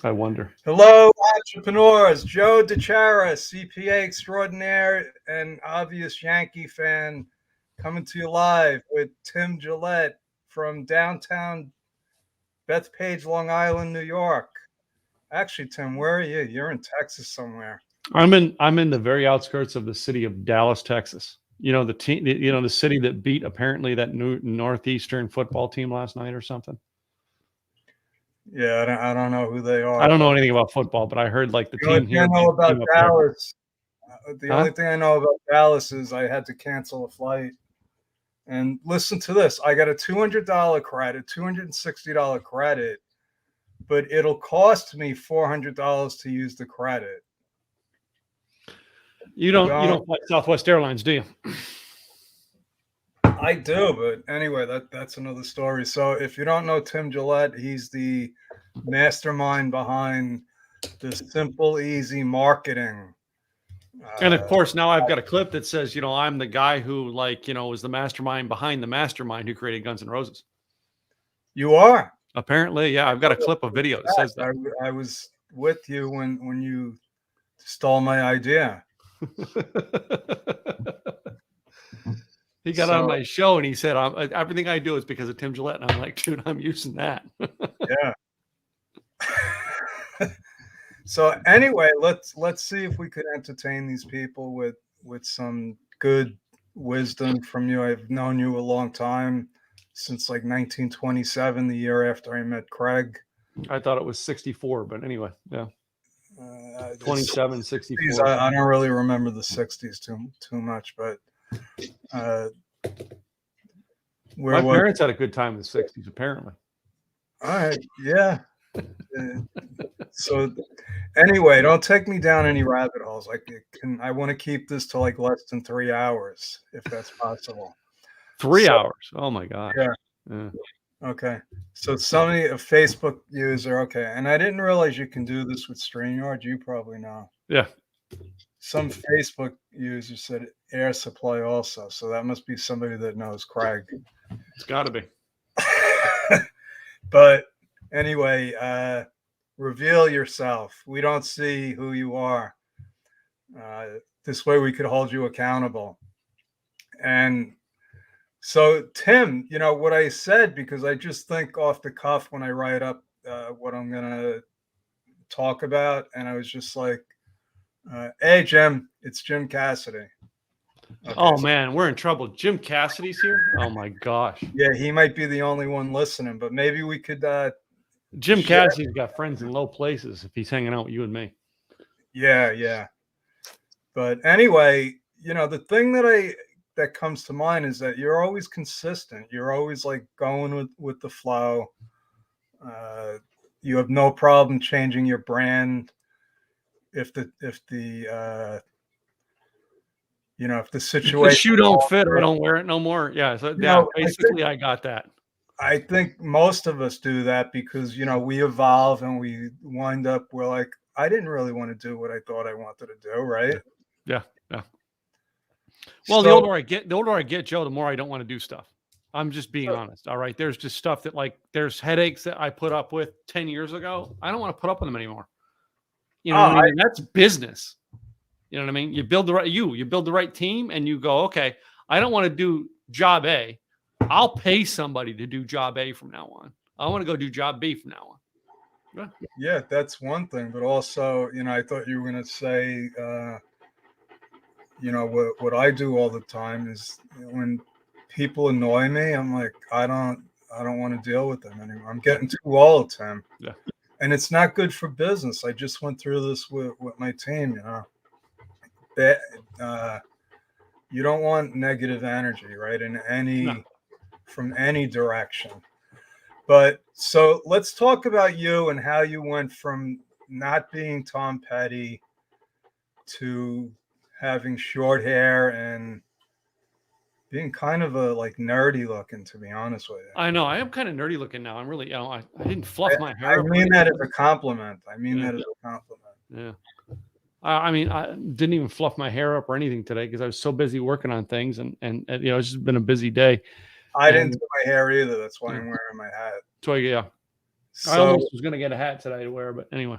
I wonder. Hello, entrepreneurs. Joe DeChara, CPA extraordinaire and obvious Yankee fan, coming to you live with Tim Gillette from downtown Bethpage, Long Island, New York. Actually, Tim, where are you? You're in Texas somewhere. I'm in the very outskirts of the city of Dallas, Texas. The team, the city that beat apparently that northeastern football team last night or something. Yeah, I don't know who they I are, don't know but anything about football, but I heard like the the only team thing I here know beat the about team up there. Dallas, the Huh? only thing I know about Dallas is I had to cancel a flight. And listen to this. I got a $200 credit, $260 credit, but it'll cost me $400 to use the credit. You don't Don't fly Southwest Airlines, do you? I do, but anyway, that's another story. So if you don't know Tim Gillette, he's the mastermind behind the Simple Easy Marketing. And of course, now I've got a clip that says, I'm the guy who was the mastermind behind the mastermind who created Guns N' Roses. You are? Apparently, yeah. I've got a clip of video that says that. I was with you when you stole my idea. He got on my show and he said, everything I do is because of Tim Gillette. And I'm like, dude, I'm using that. Yeah. So anyway, let's see if we could entertain these people with some good wisdom from you. I've known you a long time, since like 1927, the year after I met Craig. I thought it was 64, but anyway, yeah. 27, 64. 60s, I don't really remember the 60s too much, but my parents had a good time in the 60s, apparently. All right, yeah. So anyway, don't take me down any rabbit holes. I want to keep this to like less than 3 hours, if that's possible. 3 hours? Oh my gosh. Yeah. Okay. So somebody, a Facebook user, okay, and I didn't realize you can do this with StreamYard. You probably know. Yeah. Some Facebook user said air supply also, so that must be somebody that knows Craig. It's got to be. But anyway, reveal yourself. We don't see who you are. This way we could hold you accountable. And so, Tim, what I said, because I just think off the cuff when I write up what I'm going to talk about. And I was just like, hey, Jim, it's Jim Cassidy. Okay, oh, man, we're in trouble. Jim Cassidy's here? Oh, my gosh. Yeah, he might be the only one listening, but maybe we could. Jim Cassidy's got friends in low places if he's hanging out with you and me. Yeah. But anyway, the thing that comes to mind is that you're always consistent. You're always like going with the flow. You have no problem changing your brand if the situation, the shoe don't fit, I don't wear it no more. Yeah, so yeah, basically I got that. I think most of us do that because we evolve and we wind up, we're like, I didn't really want to do what I thought I wanted to do, right? Yeah. Well, the older I get, Joe, the more I don't want to do stuff. I'm just being honest. All right. There's just stuff that there's headaches that I put up with 10 years ago. I don't want to put up with them anymore. You know what I mean? That's business. You know what I mean? You build the right team and you go, okay, I don't want to do job A. I'll pay somebody to do job A from now on. I want to go do job B from now on. Yeah, that's one thing. But also, I thought you were going to say, what I do all the time is when people annoy me, I'm like, I don't want to deal with them anymore. I'm getting too old, Tim. Yeah. And it's not good for business. I just went through this with my team, that you don't want negative energy, right? From any direction. But so let's talk about you and how you went from not being Tom Petty to having short hair and being kind of a nerdy looking, to be honest with you. I know. I am kind of nerdy looking now. I'm really, I didn't fluff my hair. I mean that as a compliment. Yeah. I mean, I didn't even fluff my hair up or anything today because I was so busy working on things and it's just been a busy day. I didn't do my hair either. That's why I'm wearing my hat. So yeah. I So almost was going to get a hat today to wear, but anyway.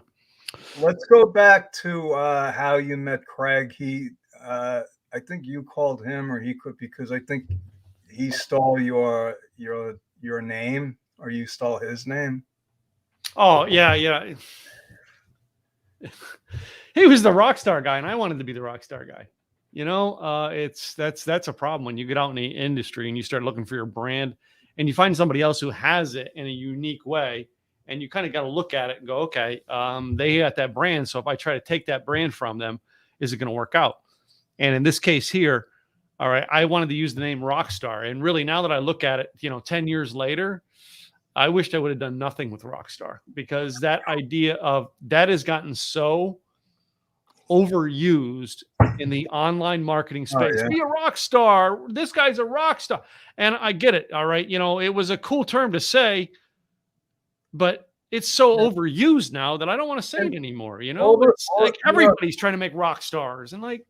let's go back to how you met Craig. I think you called him, or he could, because I think he stole your name, or you stole his name. Oh yeah, yeah. He was the rock star guy, and I wanted to be the rock star guy. That's a problem when you get out in the industry and you start looking for your brand, and you find somebody else who has it in a unique way, and you kind of got to look at it and go, okay, they got that brand, so if I try to take that brand from them, is it going to work out? And in this case here, all right, I wanted to use the name Rockstar, and really now that I look at it, 10 years later, I wished I would have done nothing with Rockstar, because that idea of that has gotten so overused in the online marketing Oh space. yeah. Be a rock star. This guy's a rock star. And I get it. All right. It was a cool term to say, but it's so overused now that I don't want to say it anymore. It's like everybody's trying to make rock stars, and like,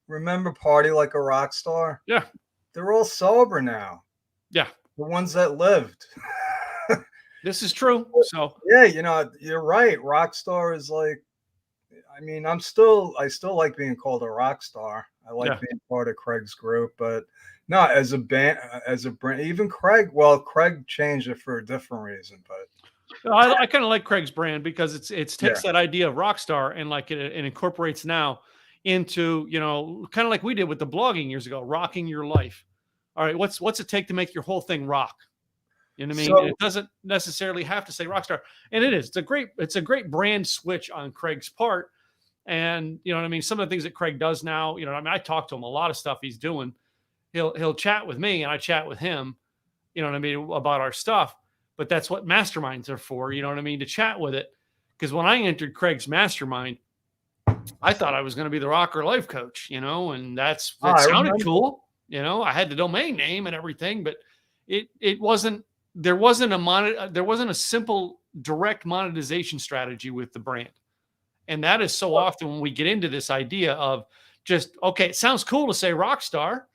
remember Party Like a Rock Star? yeah, They're all sober now. yeah, The ones that lived. this is true. So Yeah, you're right. Rockstar is like, I mean, I still like being called a rock star. I like being part of Craig's group, but no, as a brand, even Craig. Well, Craig changed it for a different reason, but I kind of like Craig's brand because it takes that idea of rock star and like it incorporates now into, kind of like we did with the blogging years ago, rocking your life. All right, what's it take to make your whole thing rock? You know what I mean? So, it doesn't necessarily have to say Rockstar, and it is. It's a great brand switch on Craig's part, and you know what I mean. Some of the things that Craig does now, I talk to him a lot of stuff he's doing. He'll chat with me, and I chat with him. You know what I mean, about our stuff. But that's what masterminds are for. You know what I mean, to chat with it. Because when I entered Craig's mastermind, I thought I was going to be the rocker life coach. And that sounded cool. I had the domain name and everything, but it wasn't. There wasn't a simple direct monetization strategy with the brand. And that is so often when we get into this idea of just, okay, it sounds cool to say rock star,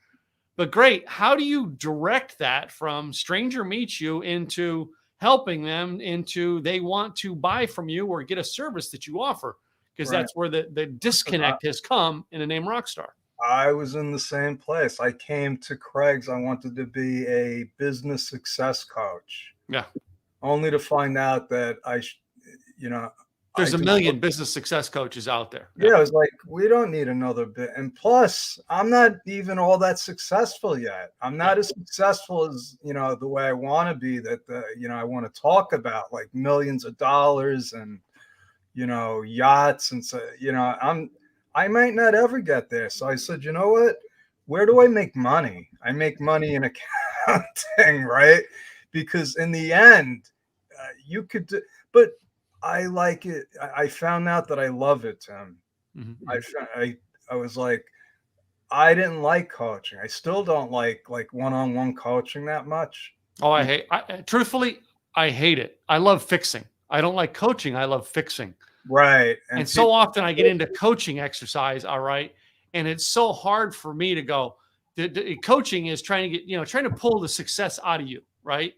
but great. How do you direct that from stranger meets you into helping them into they want to buy from you or get a service that you offer? Because that's where the disconnect has come in the name Rockstar. I was in the same place. I came to Craig's. I wanted to be a business success coach. Yeah. Only to find out that there's a million business success coaches out there. Yeah. I was like, we don't need another bit. And plus, I'm not even all that successful yet. I'm not as successful as, the way I want to be, that, I want to talk about like millions of dollars and, yachts. And so, I might not ever get there. So I said, you know what? Where do I make money? I make money in accounting, right? Because in the end, you could do, but I like it. I found out that I love it, Tim. Mm-hmm. I was like, I didn't like coaching. I still don't like one-on-one coaching that much. Oh, truthfully, I hate it. I love fixing. I don't like coaching. I love fixing. Right. And so often I get into coaching exercise. All right. And it's so hard for me to go, the coaching is trying to get, trying to pull the success out of you. Right.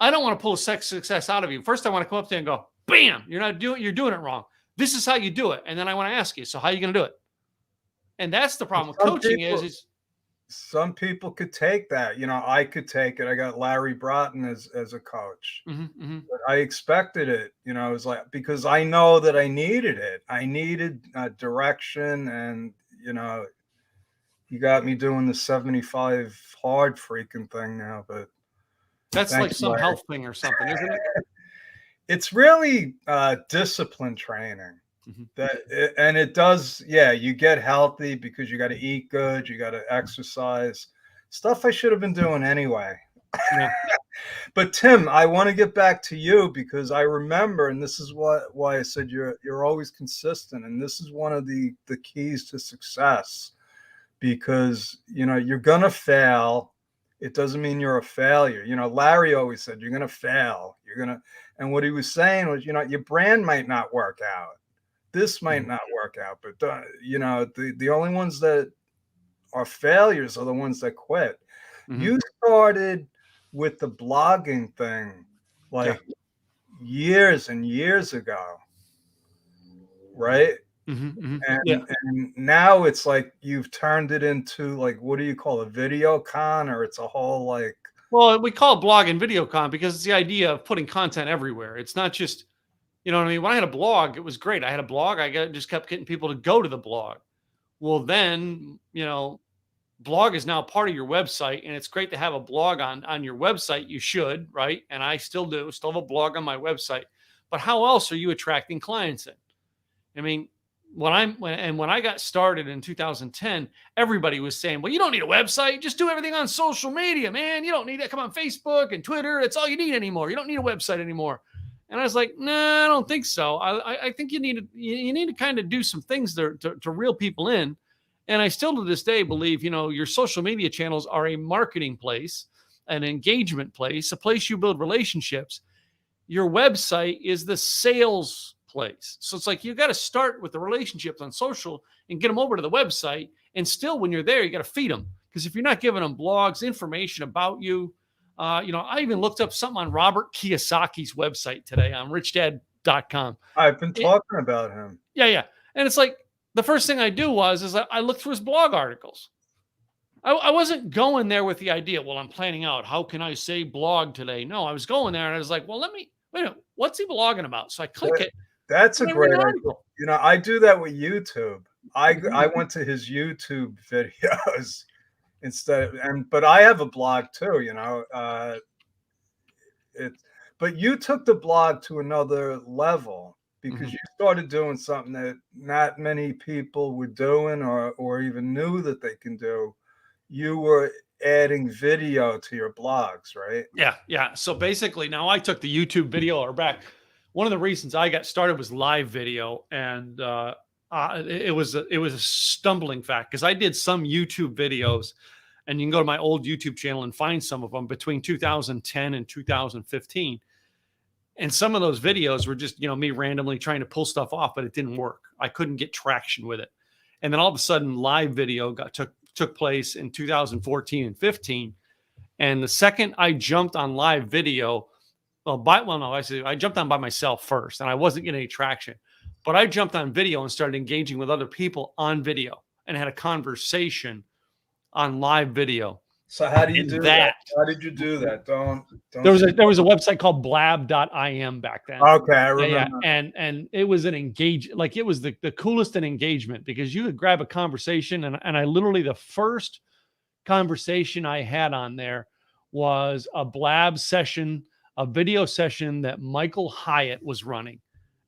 I don't want to pull success out of you. First, I want to come up there and go, bam, you're doing it wrong. This is how you do it. And then I want to ask you, so how are you going to do it? And that's the problem with coaching is some people could take that. I could take it. I got Larry Broughton as a coach. But I expected it. It was like, because I know that I needed it. I needed direction, and you got me doing the 75 hard freaking thing now. But that's like some health thing or something, isn't it? It's really discipline training. And it does, you get healthy because you got to eat good, you got to exercise, stuff I should have been doing anyway. Yeah. But Tim, I want to get back to you because I remember, and this is why I said you're always consistent, and this is one of the keys to success, because you're gonna fail. It doesn't mean you're a failure. Larry always said you're gonna fail. And what he was saying was, your brand might not work out. This might not work out, but the only ones that are failures are the ones that quit. Mm-hmm. You started with the blogging thing, like years and years ago, right? Yeah. And now it's like you've turned it into like, what do you call a video con, or it's a whole like, Well, we call it blog and video con because it's the idea of putting content everywhere. It's not just, you know what I mean? When I had a blog, it was great. I had a blog. Just kept getting people to go to the blog. Well, then, blog is now part of your website, and it's great to have a blog on your website. You should, right? And I still do, still have a blog on my website. But how else are you attracting clients in? I mean, when I got started in 2010, everybody was saying, "Well, you don't need a website. Just do everything on social media, man. You don't need to come on Facebook and Twitter. That's all you need anymore. You don't need a website anymore." And I was like, "No, I don't think so. I think you need to kind of do some things to reel people in." And I still to this day believe, your social media channels are a marketing place, an engagement place, a place you build relationships. Your website is the sales place. So it's like you got to start with the relationships on social and get them over to the website. And still, when you're there, you got to feed them, because if you're not giving them blogs, information about you, I even looked up something on Robert Kiyosaki's website today on richdad.com. I've been talking about him. Yeah. And it's like the first thing I do is I looked through his blog articles. I wasn't going there with the idea, well, I'm planning out, how can I say blog today? No, I was going there and I was like, well, wait a minute, what's he blogging about? So I click it. That's a great article. I do that with YouTube. I went to his YouTube videos instead of, but I have a blog too, but you took the blog to another level because you started doing something that not many people were doing or even knew that they can do. You were adding video to your blogs, right? Yeah. So basically, now I took the YouTube video or back. One of the reasons I got started was live video, and it was a stumbling fact because I did some YouTube videos, and you can go to my old YouTube channel and find some of them between 2010 and 2015. And some of those videos were just, me randomly trying to pull stuff off, but it didn't work. I couldn't get traction with it. And then all of a sudden, live video took place in 2014 and 15. And the second I jumped on live video, I jumped on by myself first, and I wasn't getting any traction. But I jumped on video and started engaging with other people on video and had a conversation on live video. So how do you do that? How did you do that? There was a website called blab.im back then. Okay, I remember. Yeah. And it was it was the coolest in engagement because you could grab a conversation, and I literally, the first conversation I had on there was a blab session, a video session that Michael Hyatt was running.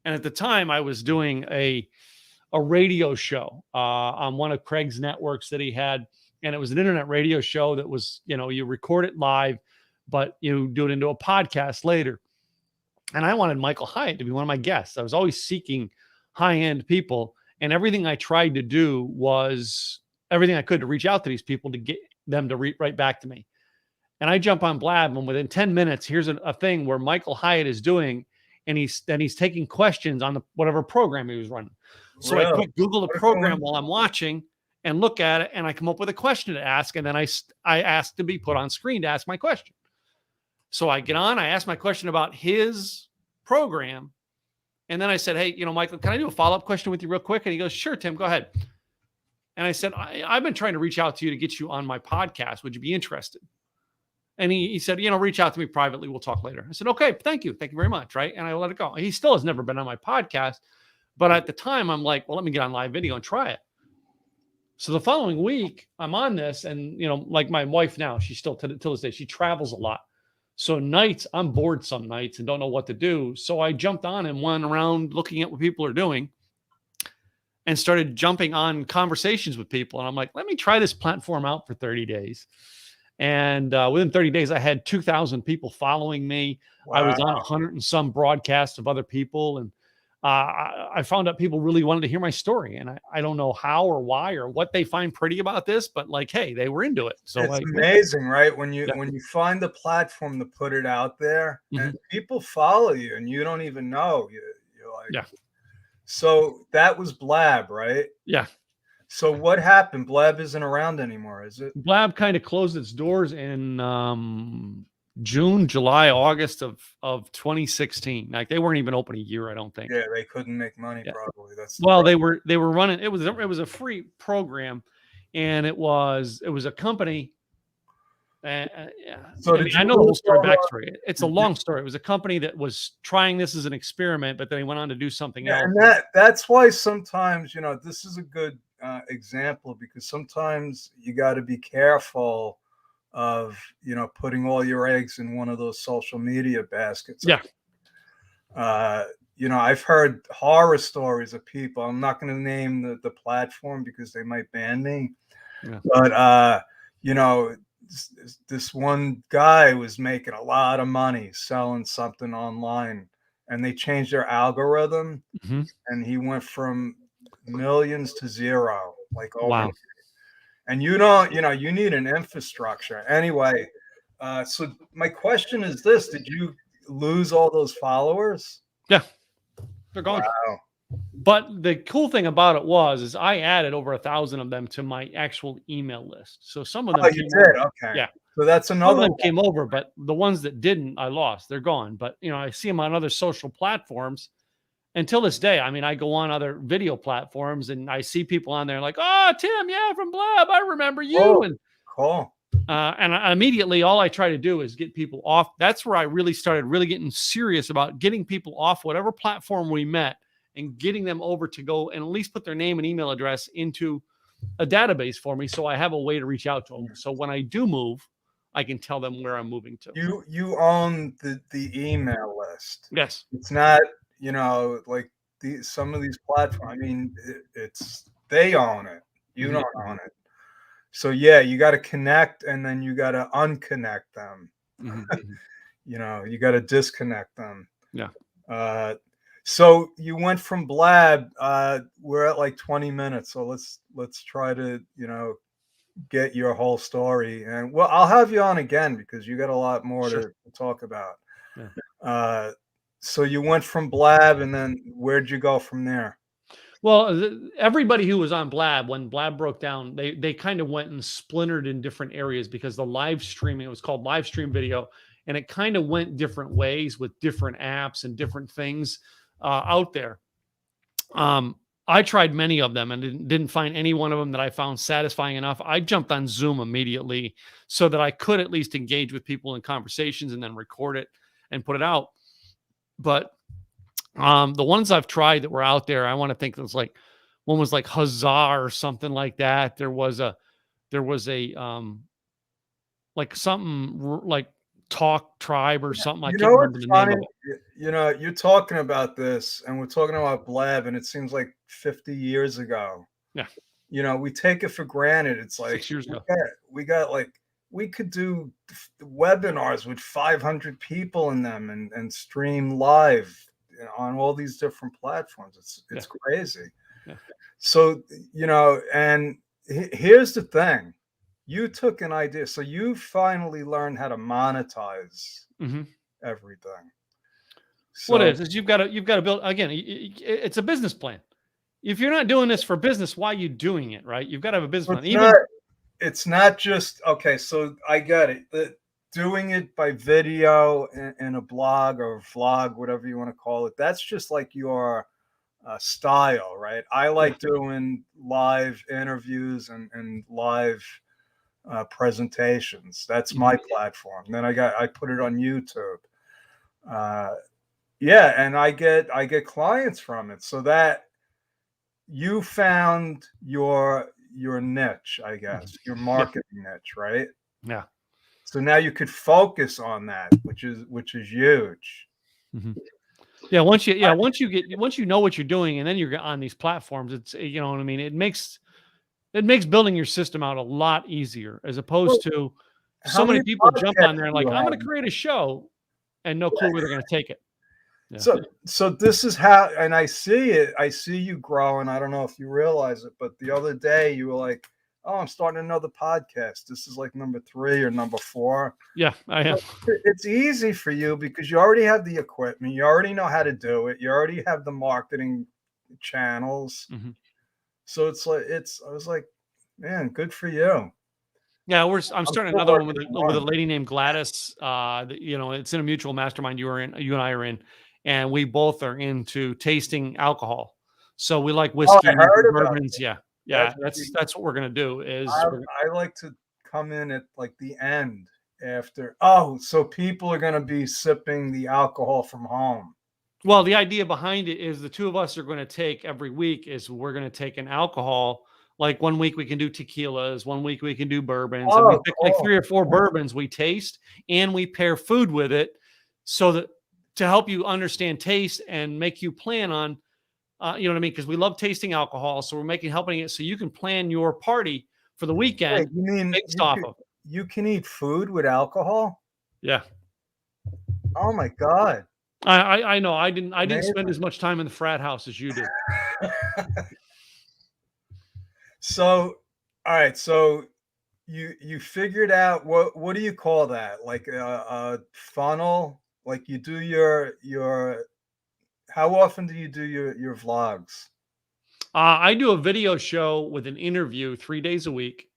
And at the time I was doing a radio show on one of Craig's networks that he had. And it was an internet radio show that was, you record it live, but you do it into a podcast later. And I wanted Michael Hyatt to be one of my guests. I was always seeking high-end people. And everything I tried to do was everything I could to reach out to these people to get them to write back to me. And I jump on Blab, and within 10 minutes, here's a thing where Michael Hyatt is doing, and he's taking questions on whatever program he was running. So really? I quick Google the program while I'm watching and look at it, and I come up with a question to ask, and then I ask to be put on screen to ask my question. So I get on, I ask my question about his program, and then I said, hey, Michael, can I do a follow-up question with you real quick? And he goes, sure, Tim, go ahead. And I said, I've been trying to reach out to you to get you on my podcast. Would you be interested? And he said, reach out to me privately. We'll talk later. I said, okay, thank you. Thank you very much. Right. And I let it go. He still has never been on my podcast. But at the time, I'm like, well, let me get on live video and try it. So the following week, I'm on this. And, like my wife now, she's still till this day, she travels a lot. So nights, I'm bored some nights and don't know what to do. So I jumped on and went around looking at what people are doing and started jumping on conversations with people. And I'm like, let me try this platform out for 30 days. And within 30 days, I had 2,000 people following me. Wow. I was on 100 and some broadcasts of other people. And I found out people really wanted to hear my story. And I don't know how or why or what they find pretty about this, but like, hey, they were into it. So it's amazing, right? When you find the platform to put it out there and people follow you and you don't even know. You're like, yeah. So that was Blab, right? Yeah. So what happened? Blab isn't around anymore, is it? Blab kind of closed its doors in June, July, August of 2016. Like they weren't even open a year, I don't think. Yeah, they couldn't make money. Yeah. Probably that's the Well, problem. they were running. It was a free program, and it was a company. Yeah. So I mean, did I you know the whole lose story all the? backstory. It's a long story. It was a company that was trying this as an experiment, but then they went on to do something Yeah, else. and that's why sometimes, this is a good example, because sometimes you got to be careful of, putting all your eggs in one of those social media baskets. Yeah. Uh, I've heard horror stories of people. I'm not going to name the platform because they might ban me. Yeah. But you know, this one guy was making a lot of money selling something online, and they changed their algorithm, Mhm. and he went from millions to zero, like overnight. Wow. And you don't, you need an infrastructure anyway. So my question is this: did you lose all those followers? Yeah. They're gone. Wow. But the cool thing about it is I added over 1,000 of them to my actual email list. So some of them Oh, you came did? over. Okay. Yeah. So that's Some of another them one. came over, but the ones that didn't, I lost. They're gone. But I see them on other social platforms. Until this day, I mean, I go on other video platforms and I see people on there like, "Oh, Tim, yeah, from Blab, I remember you." Oh, And cool. immediately, all I try to do is get people off. That's where I really started really getting serious about getting people off whatever platform we met and getting them over to go and at least put their name and email address into a database for me, so I have a way to reach out to them. So when I do move, I can tell them where I'm moving to. You own the email list. Yes. It's not, like some of these platforms. I mean, it's they own it. You Mhm. don't own it. So yeah, you got to connect, and then you got to unconnect them. Mhm. Mhm. You got to disconnect them. Yeah. Uh, so you went from Blab. We're at like 20 minutes, so let's try to get your whole story. And well, I'll have you on again because you got a lot more Sure. to talk about. Yeah. Uh, so you went from Blab, and then where'd you go from there? Well, everybody who was on Blab, when Blab broke down, they kind of went and splintered in different areas because the live streaming, it was called live stream video, and it kind of went different ways with different apps and different things out there. Um, I tried many of them and didn't find any one of them that I found satisfying enough. I jumped on Zoom immediately so that I could at least engage with people in conversations and then record it and put it out. But the ones I've tried that were out there, I want to think it was like one was like Huzzah or something like that. There was a like something like Talk Tribe or something. I You can't know remember what's the name funny? of it. You're talking about this, and we're talking about Blab, and it seems like 50 years ago. Yeah, We take it for granted. It's like 6 years ago. we got like we could do webinars with 500 people in them, and stream live on all these different platforms. It's Yeah, it's crazy. yeah. So, and here's the thing. You took an idea, so you finally learned how to monetize Hmm. everything. What So, it is you've got to build again. It's a business plan. If you're not doing this for business, why are you doing it? Right? You've got to have a business so plan. it's not just okay. So I get it. Doing it by video in a blog or vlog, whatever you want to call it, that's just like your style, right? I Yeah. like doing live interviews and live presentations. That's Mhm. my platform. Then I put it on YouTube. Uh, yeah, and I get clients from it. So that you found your niche, I Mhm. guess, your Yeah. marketing niche, right? Yeah. So now you could focus on that, which is huge. Mhm. Yeah, once you know what you're doing, and then you're on these platforms, it's you know what I mean. It makes building your system out a lot easier as Well, opposed to how so many many people jump on podcasts there and do like you I'm going have? to create a show and no clue where they're going to take it. Yeah. So this is how, and I see it. I see you growing. I don't know if you realize it, but the other day you were like, "Oh, I'm starting another podcast. This is like number 3 or number 4." Yeah, I am. So it's easy for you because you already have the equipment. You already know how to do it. You already have the marketing channels. Mhm. So it's like I was like, man, good for you. Yeah, I'm I'm starting still another one working with a on lady named Gladys. It's in a mutual mastermind you and I are in, and we both are into tasting alcohol. So we like Oh, I whiskeys and heard about bourbons. Yeah, that. yeah, that's what we're gonna do. Is I like to come in at like the end after. Oh, so people are going to be sipping the alcohol from home. Well, the idea behind it is the two of us are going to take every week is we're going to take an alcohol. Like one week we can do tequilas, one week we can do bourbons, and we Oh, pick like cool. 3 or 4 bourbons we taste, and we pair food with it, so that to help you understand taste and make you plan on, you know what I mean? Because we love tasting alcohol, so we're helping it so you can plan your party for the Wait, weekend you mean based off of. you can eat food with alcohol? Yeah, Oh my God. I know. I didn't spend Amazing. as much time in the frat house as you did. So, all right. So you figured out what do you call that? Like a funnel? Like you do your how often do you do your vlogs? I do a video show with an interview 3 days a week,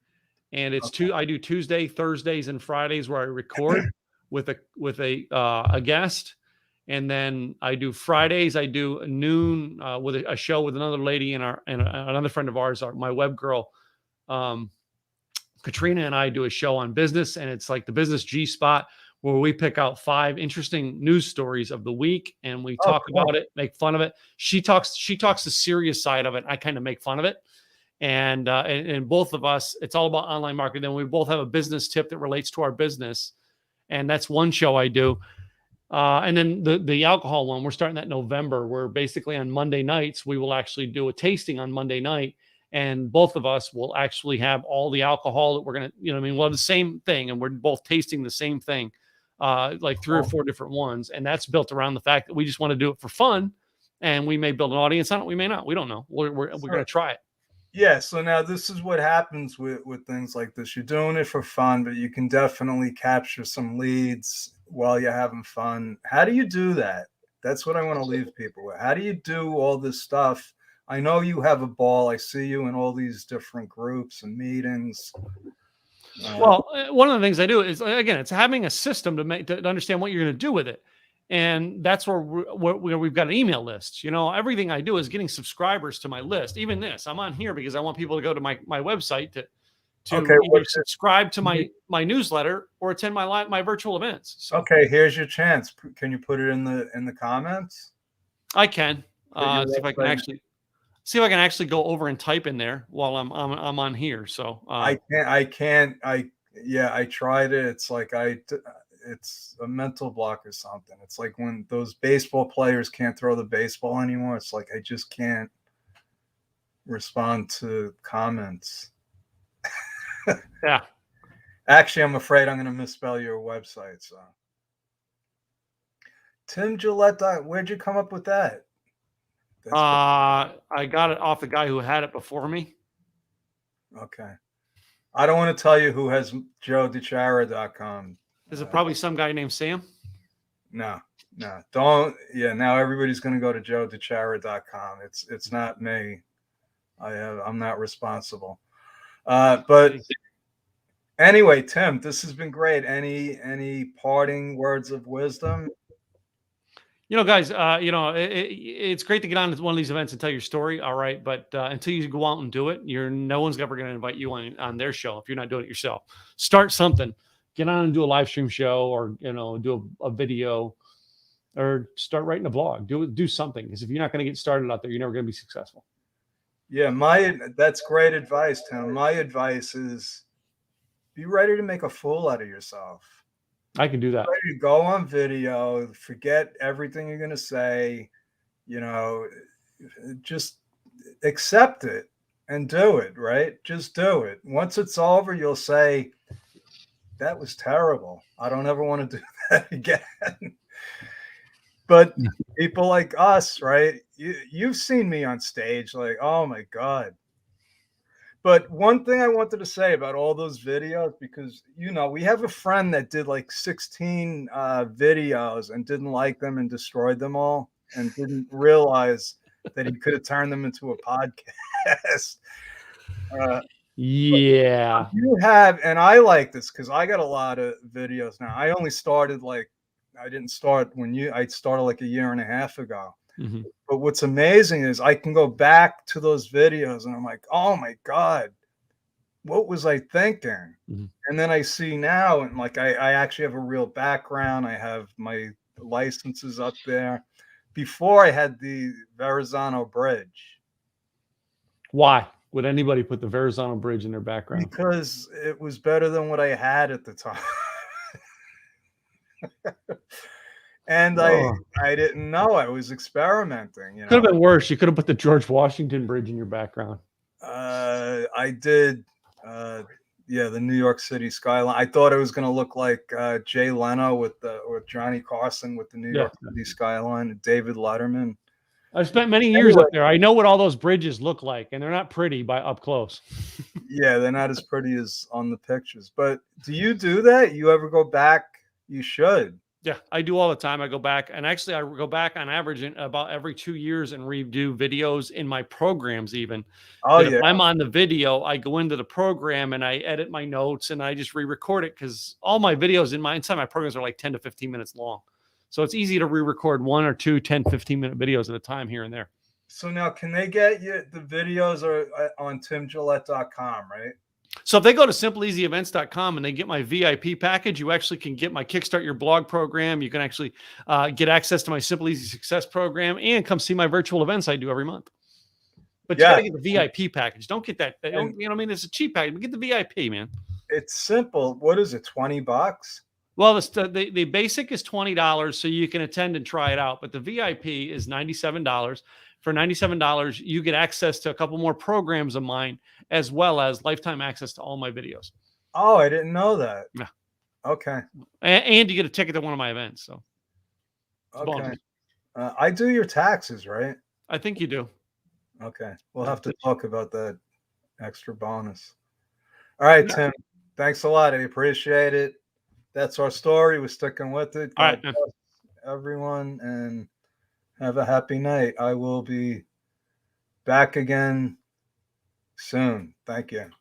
and it's two. I do Tuesday, Thursdays, and Fridays where I record with a guest, and then I do Fridays. I do noon with a show with another lady and another friend of ours, my web girl, um, Katrina, and I do a show on business, and it's like the Business G Spot, where we pick out 5 interesting news stories of the week and we Oh, talk cool. about it, make fun of it. She talks the serious side of it. I kind of make fun of it. And both of us, it's all about online marketing. Then we both have a business tip that relates to our business, and that's one show I do. And then the alcohol one, we're starting that November. Where basically on Monday nights we will actually do a tasting on Monday night, and both of us will actually have all the alcohol that we're gonna, you know, what I mean, we'll have the same thing, and we're both tasting the same thing, like 3 or 4 different ones, and that's built around the fact that we just want to do it for fun, and we may build an audience on it, we may not, we don't know. We're So, gonna try it. yeah, so now this is what happens with things like this. You're doing it for fun, but you can definitely capture some leads while you're having fun. How do you do that? That's what I want to leave people with. How do you do all this stuff? I know you have a ball. I see you in all these different groups and meetings. Well, one of the things I do is again, it's having a system to understand what you're going to do with it, and that's where we've got an email list. You know, everything I do is getting subscribers to my list. Even this, I'm on here because I want people to go to my website Okay, to either what's subscribe to my newsletter or attend my virtual events. So okay? Here's your chance. Can you put it in the comments? I can Put your see if I can website. actually go over and type in there while I'm on here. So I can't. Yeah, I tried it. It's like it's a mental block or something. It's like when those baseball players can't throw the baseball anymore. It's like I just can't respond to comments. yeah. Actually, I'm afraid I'm going to misspell your website. So, Tim Gillette, where'd you come up with that? I got it off the guy who had it before me. Okay. I don't want to tell you who has joedichara.com. Is it probably some guy named Sam? No, don't. Yeah, now everybody's going to go to joedichara.com. It's not me. I'm not responsible. But anyway, Tim, this has been great. Any parting words of wisdom? You know, guys, it's great to get on one of these events and tell your story. All right. But until you go out and do it, no one's ever going to invite you on their show if you're not doing it yourself. Start something. Get on and do a live stream show, or, do a video, or start writing a blog. Do something. Because if you're not going to get started out there, you're never going to be successful. Yeah, that's great advice, Tim. My advice is be ready to make a fool out of yourself. I can do that. Ready to go on video, forget everything you're going to say, just accept it and do it, right? Just do it. Once it's over, you'll say, that was terrible. I don't ever want to do that again. But people like us, right? You've seen me on stage, like, oh my God. But one thing I wanted to say about all those videos, because, we have a friend that did like 16 videos and didn't like them and destroyed them all and didn't realize that he could have turned them into a podcast. Yeah. You have, and I like this because I got a lot of videos now. I only started like, I didn't start when I started like a year and a half ago. Mhm. But what's amazing is I can go back to those videos and I'm like, oh my God, what was I thinking? Mhm. And then I see now, and like I actually have a real background. I have my licenses up there. Before I had the Verrazano Bridge Why would anybody put the Verrazano Bridge in their background? because it was better than what I had at the time. And Oh, I didn't know. I was experimenting, you could have know. been worse. You could have put the George Washington Bridge in your background. I did, yeah, the New York City skyline. I thought it was gonna look like, Jay Leno with Johnny Carson with the New Yeah. York City skyline, and David Letterman. I've spent many years Anyway, up there. I know what all those bridges look like, and they're not pretty by up close. yeah, they're not as pretty as on the pictures, but do you do that? You ever go back? You should. Yeah, I do all the time. I go back, and actually, I go back on average in about every 2 years and redo videos in my programs. Even Oh, that, if yeah. I'm on the video, I go into the program and I edit my notes and I just re-record it because all my videos inside my programs are like 10 to 15 minutes long. So it's easy to re-record 1 or 2 10, 15-minute videos at a time here and there. So now can they get you the videos are, on timgillette.com, right? So if they go to simpleeasyevents.com and they get my VIP package, you actually can get my Kickstart Your Blog program. You can actually get access to my Simple Easy Success program and come see my virtual events I do every month. But you got Yeah, to get the VIP package. Don't get that. and You know what I mean? It's a cheap package, but get the VIP, man. it's simple. What is it, 20 bucks? Well, the basic is $20, so you can attend and try it out. But the VIP is $97. For $97, you get access to a couple more programs of mine, as well as lifetime access to all my videos. Oh, I didn't know that. Yeah. Okay. And you get a ticket to one of my events. So it's a Okay. bonus. I do your taxes, right? I think you do. Okay. We'll Yeah. have to talk about that extra bonus. All right, Yeah. Tim. Thanks a lot. I appreciate it. That's our story. We're sticking with it. All right, God man. bless everyone and have a happy night. I will be back again soon. Thank you.